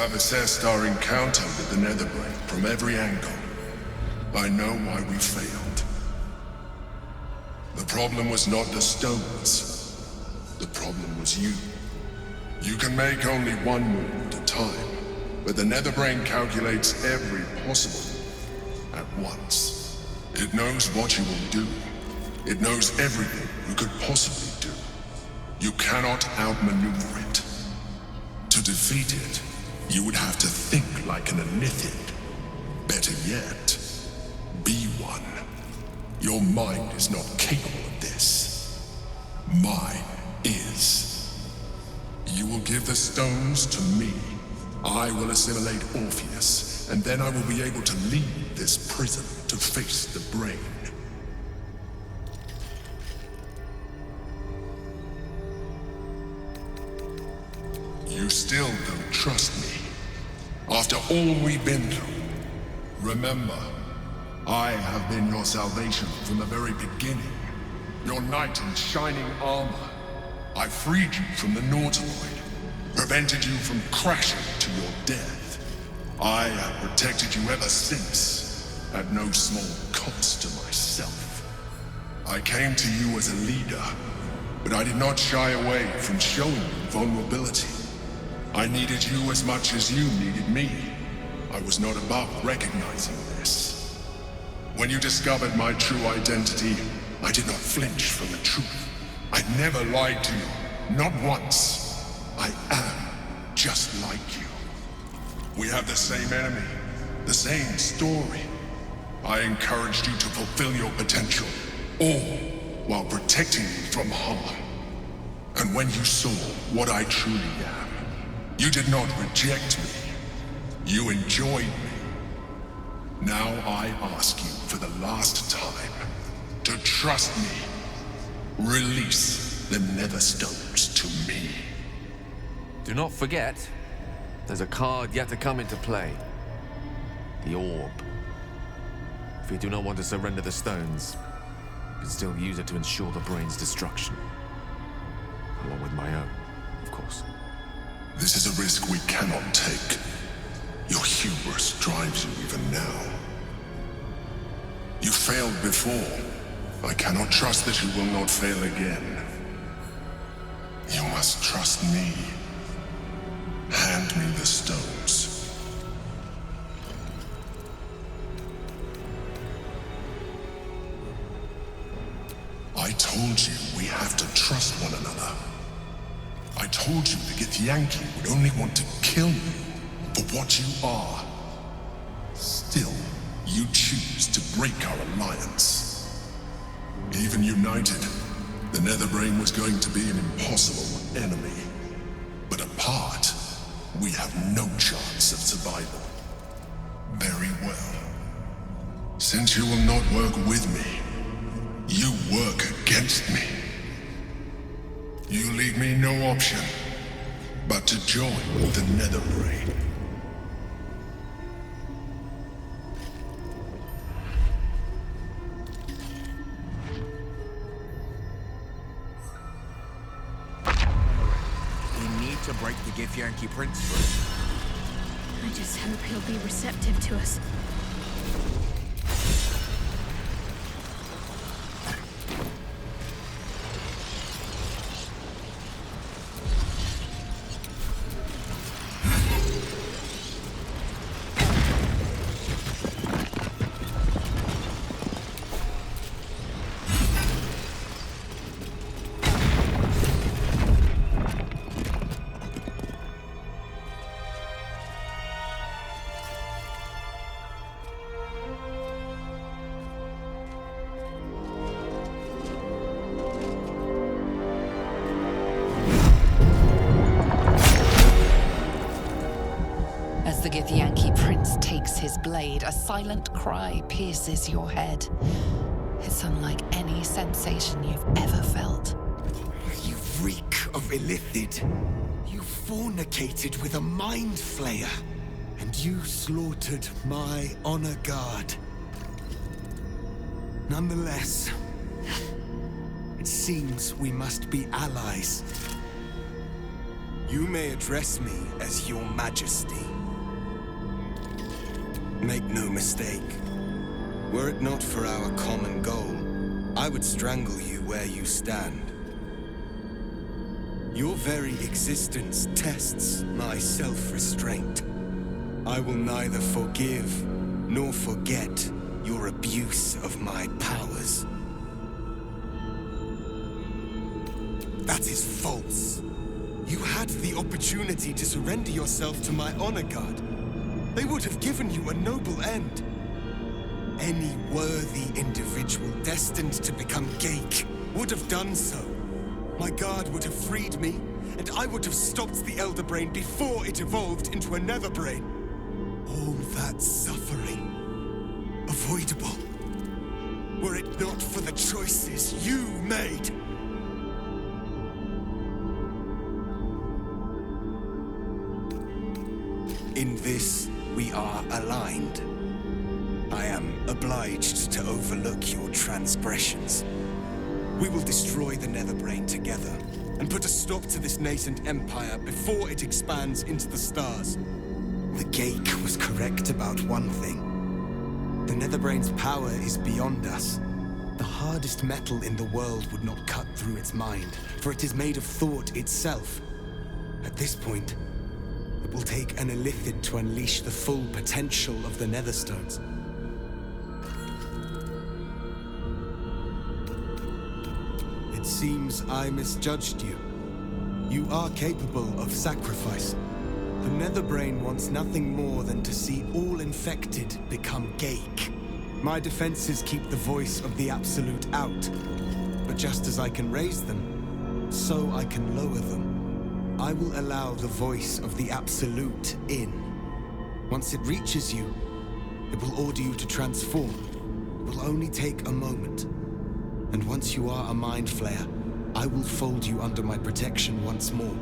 have assessed our encounter with the Netherbrain from every angle. I know why we failed. The problem was not the stones. The problem was you. You can make only one move at a time, but the Netherbrain calculates every possible move at once. It knows what you will do. It knows everything you could possibly do. You cannot outmaneuver it. To defeat it, you would have to think like an Unithid. Better yet, be one. Your mind is not capable of this. Mine is. You will give the stones to me. I will assimilate Orpheus, and then I will be able to leave this prison to face the brain. You still don't trust me. After all we've been through, remember, I have been your salvation from the very beginning. Your knight in shining armor. I freed you from the Nautiloid, prevented you from crashing to your death. I have protected you ever since, at no small cost to myself. I came to you as a leader, but I did not shy away from showing you vulnerability. I needed you as much as you needed me. I was not above recognizing this. When you discovered my true identity, I did not flinch from the truth. I never lied to you, not once. I am just like you. We have the same enemy, the same story. I encouraged you to fulfill your potential, all while protecting you from harm. And when you saw what I truly am, you did not reject me. You enjoyed me. Now I ask you for the last time to trust me. Release the Netherstones to me. Do not forget, there's a card yet to come into play. The Orb. If you do not want to surrender the stones, you can still use it to ensure the brain's destruction. Along with my own, of course. This is a risk we cannot take. Your hubris drives you even now. You failed before. I cannot trust that you will not fail again. You must trust me. Hand me the stones. I told you we have to trust one another. I told you the Githyanki would only want to kill you for what you are. Still, you choose to break our alliance. Even united, the Netherbrain was going to be an impossible enemy. But apart, we have no chance of survival. Very well. Since you will not work with me, you work against me. You leave me no option but to join the Netherbrain. We need to break the Githyanki Prince first. I just hope he'll be receptive to us. As the Githyanki Prince takes his blade, a silent cry pierces your head. It's unlike any sensation you've ever felt. You reek of Illithid. You fornicated with a Mindflayer. And you slaughtered my honor guard. Nonetheless, it seems we must be allies. You may address me as Your Majesty. Make no mistake. Were it not for our common goal, I would strangle you where you stand. Your very existence tests my self-restraint. I will neither forgive nor forget your abuse of my powers. That is false. You had the opportunity to surrender yourself to my honor guard. They would have given you a noble end. Any worthy individual destined to become Geik would have done so. My guard would have freed me, and I would have stopped the Elder Brain before it evolved into a Nether Brain. All that suffering, avoidable, were it not for the choices you made. In this, we are aligned. I am obliged to overlook your transgressions. We will destroy the Netherbrain together, and put a stop to this nascent empire before it expands into the stars. The Geik was correct about one thing. The Netherbrain's power is beyond us. The hardest metal in the world would not cut through its mind, for it is made of thought itself. At this point, it will take an Illithid to unleash the full potential of the Netherstones. It seems I misjudged you. You are capable of sacrifice. The Netherbrain wants nothing more than to see all infected become Geik. My defenses keep the voice of the Absolute out. But just as I can raise them, so I can lower them. I will allow the voice of the Absolute in. Once it reaches you, it will order you to transform. It will only take a moment. And once you are a Mindflayer, I will fold you under my protection once more.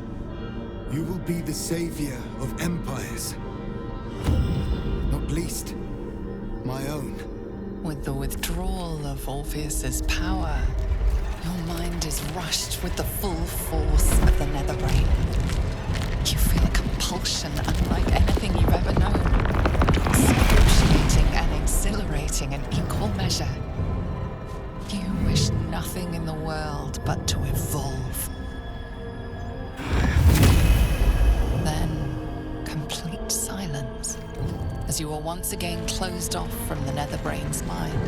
You will be the savior of empires. Not least, my own. With the withdrawal of Orpheus's power, your mind is rushed with the full force of the Netherbrain. You feel a compulsion unlike anything you've ever known. Excruciating and exhilarating in equal measure. You wish nothing in the world but to evolve. Then, complete silence, as you are once again closed off from the Netherbrain's mind.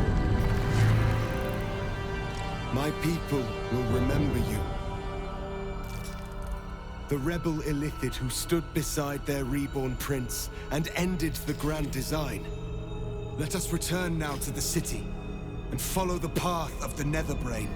My people will remember you. The rebel Illithid who stood beside their reborn prince and ended the Grand Design. Let us return now to the city and follow the path of the Netherbrain.